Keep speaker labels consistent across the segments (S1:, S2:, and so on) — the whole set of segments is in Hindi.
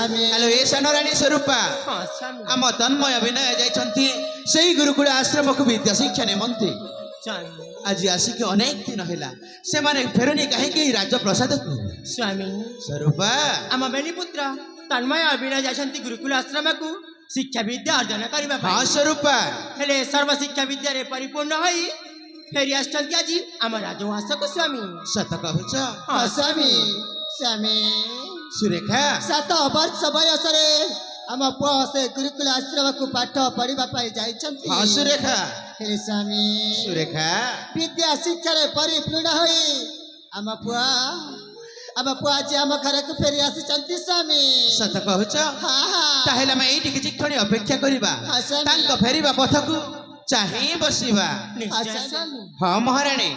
S1: स्वामी
S2: हेलो ए सनराणी स्वरूपा
S3: हाँ स्वामी
S2: आम तन्मय विनय जाइछन्ती सेही गुरुकुल आश्रम को विद्या शिक्षा निमंते
S3: स्वामी
S2: आज आसिक अनेक दिन हैला से माने फेरनी काहे के राज्य प्रसाद को
S3: स्वामी
S2: स्वरूपा
S3: आम बेणीपुत्र तन्मय अभिनय जाइछन्ति गुरुकुल आश्रम को शिक्षा विद्या अर्जन करबा
S2: हाँ स्वरूपा
S3: हेले सर्व शिक्षा विद्या रे परिपूर्ण होई फेरी आछन्ति आज आम राजवास को स्वामी
S2: सत कहूछ
S1: हाँ स्वामी स्वामी
S2: सुरेखा
S1: 7 वर्ष बयसरे आम पुआ से गुरुकुल आश्रम को पाठ पढ़ा जाइछन्ति
S2: हाँ सुरेखा
S1: हे स्वामी
S2: सुरेखा
S1: विद्या शिक्षा रे परिपूर्ण होई आम पुआ जे आम घर को फेरी आसिछन्ति स्वामी
S2: सत कहूछ
S1: हाँ हाँ
S2: ताहेला मैं एठी किछि क्षण अपेक्षा करिबा
S1: हाँ, स्वामी।
S2: तांको फेरिबा पथकु चाहि बसिबा
S3: निश्चय स्वामी
S2: हाँ महाराणी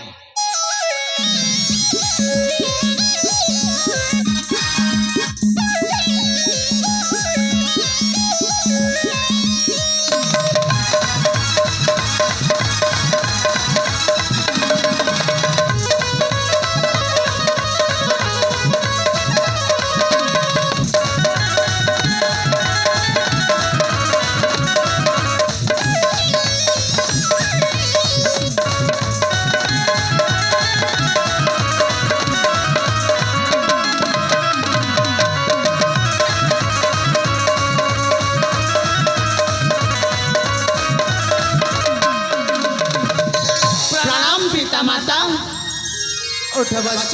S2: उठ बस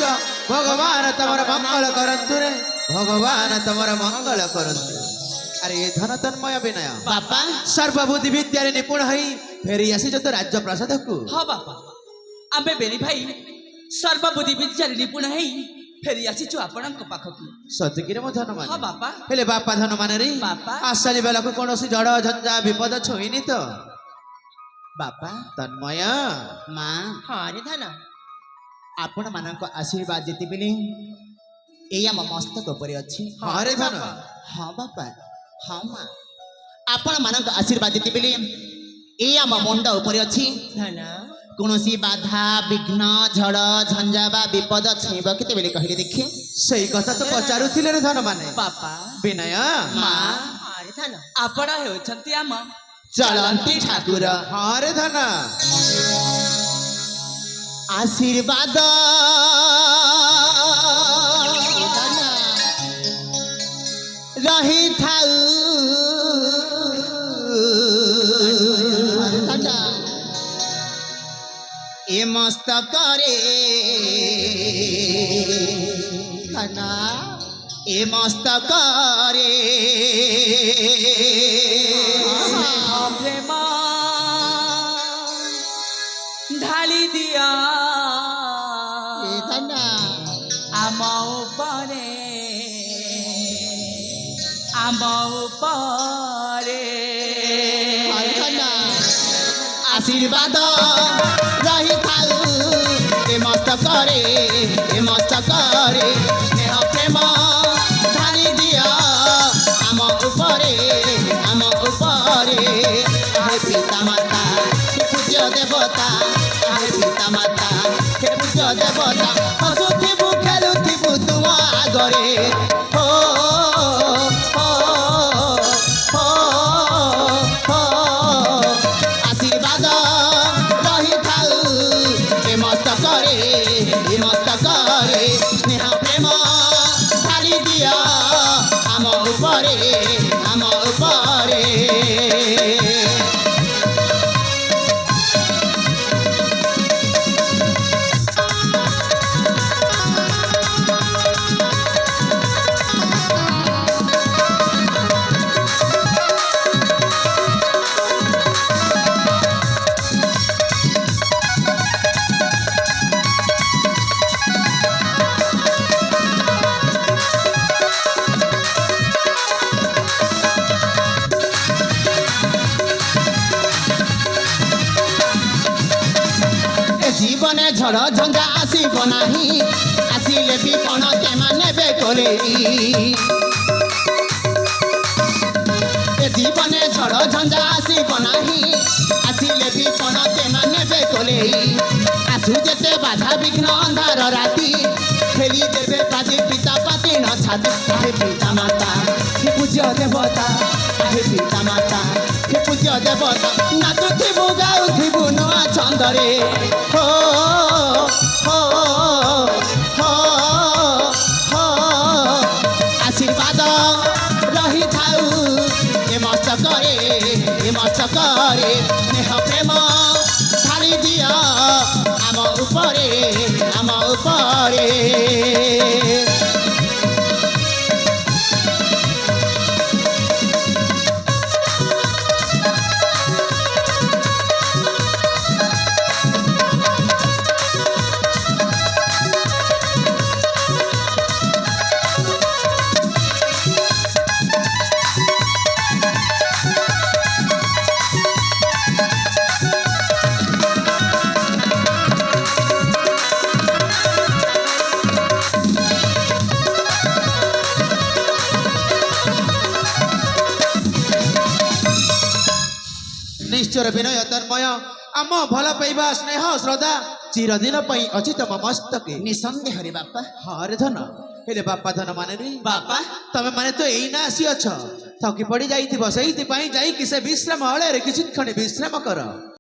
S2: भगवान तमर मंगल करंतु रे भगवान तमर मंगल करंतु अरे ये धन तन्मय विनय
S1: बापा
S2: सर्वबुद्धि विद्या निपुण हई फेरी आसी तो राज्य प्रसाद को
S4: हाँ बापा आमे बेली भाई सर्वबुद्धि विद्या निपुण है फेरी आसीचु आपणक पाखकु
S2: सतकिरे मो धन मान
S4: हाँ बापा
S2: हेले बापा धन मान रे
S4: बापा।
S2: आसाली बेला को कोनोसी झड़ झंझा विपद छोइनी तो बापा तन्मय
S1: माँ
S3: हाँ रे धन
S1: आपण मानक आशीर्वाद जेति बिली एया म मस्तक उपरे अछि
S2: हाँ रे धन
S1: हाँ बापा हाँ माँ आपण मानक आशीर्वाद जेति बिली एया म मुंड उपरे अछि
S3: धन
S1: कोनोसी बाधा विघ्न झड़ झंझा बा विपद छेब केते बेले कहिले देखि
S2: सही कथा तो पचारुथिले रे धन माने
S4: बापा
S2: विनय
S4: माँ
S3: हाँ रे धन
S4: आपण हेउछन्ति आम
S1: चलंती ठाकुर
S2: हाँ रे धन
S1: आशीर्वाद रही थाउ ए मस्तक रे खाना ए मस्तक रे
S4: प्रेम ढाली दिया
S1: ए खाना
S4: आम उपरे आम उपरे
S1: खाना आशीर्वाद रही थाउ ए मस्तक रे स्नेह प्रेम ढाली दिया आम उपरे हे पिता माता हे पूज्य देवता हे पिता माता हे पूज्य देवता हसुथिबु खेलुथिबु तुम आगरे हो हो हो हो आशीर्वाद रही थाउ ए मस्तक रे स्नेह प्रेम ढाली दिया आम उपरे जीवने झड़ झंझा आसीब नाही आसिले भी कौन केमा नेबे कोले जीवने झड़ झंझा आसीब नाही आसिले भी कौन केमा नेबे कोले आसु जेते बाधा विघ्न अंधार राति खेली देबे पादी पिता पाती न ଆଜି ହେ ପିତା ମାତା ହେ ପୂଜ୍ୟ ଦେବତା ହେ ପିତା ମାତା ହେ ପୂଜ୍ୟ ଦେବତା ନାଚୁଥିବୁ ଗାଉଥିବୁ ନୂଆ ଛନ୍ଦରେ ହୋ ହୋ ହୋ ହୋ ଆଶୀର୍ବାଦ ରହିଥାଉ ଏ ମସ୍ତକରେ ସ୍ନେହ ପ୍ରେମ ଢାଳି ଦିଅ ଆମ ଉପରେ
S2: ନିଶ୍ଚୟ ବିନୟ ତନ୍ମୟ ଆମ ଭଲ ପାଇବା ସ୍ନେହ ଶ୍ରଦ୍ଧା ଚିରଦିନ ପାଇଁ ଅଛି ତମ ମସ୍ତକେ
S1: ନିଃସନ୍ଦେହରେ ବାପା
S2: ହଁ ରେ ଧନ ହେଲେ ବାପା ଧନ ମାନେ ରେ
S4: ବାପା
S2: ତମେ ମାନେ ତ ଏଇନା ଆସିଅଛ ଥକି ପଡି ଯାଇଥିବ ସେଇଥିପାଇଁ ଯାଇକି ସେ ବିଶ୍ରାମ ଅଳରେ କିଛି କ୍ଷଣ ବିଶ୍ରାମ କର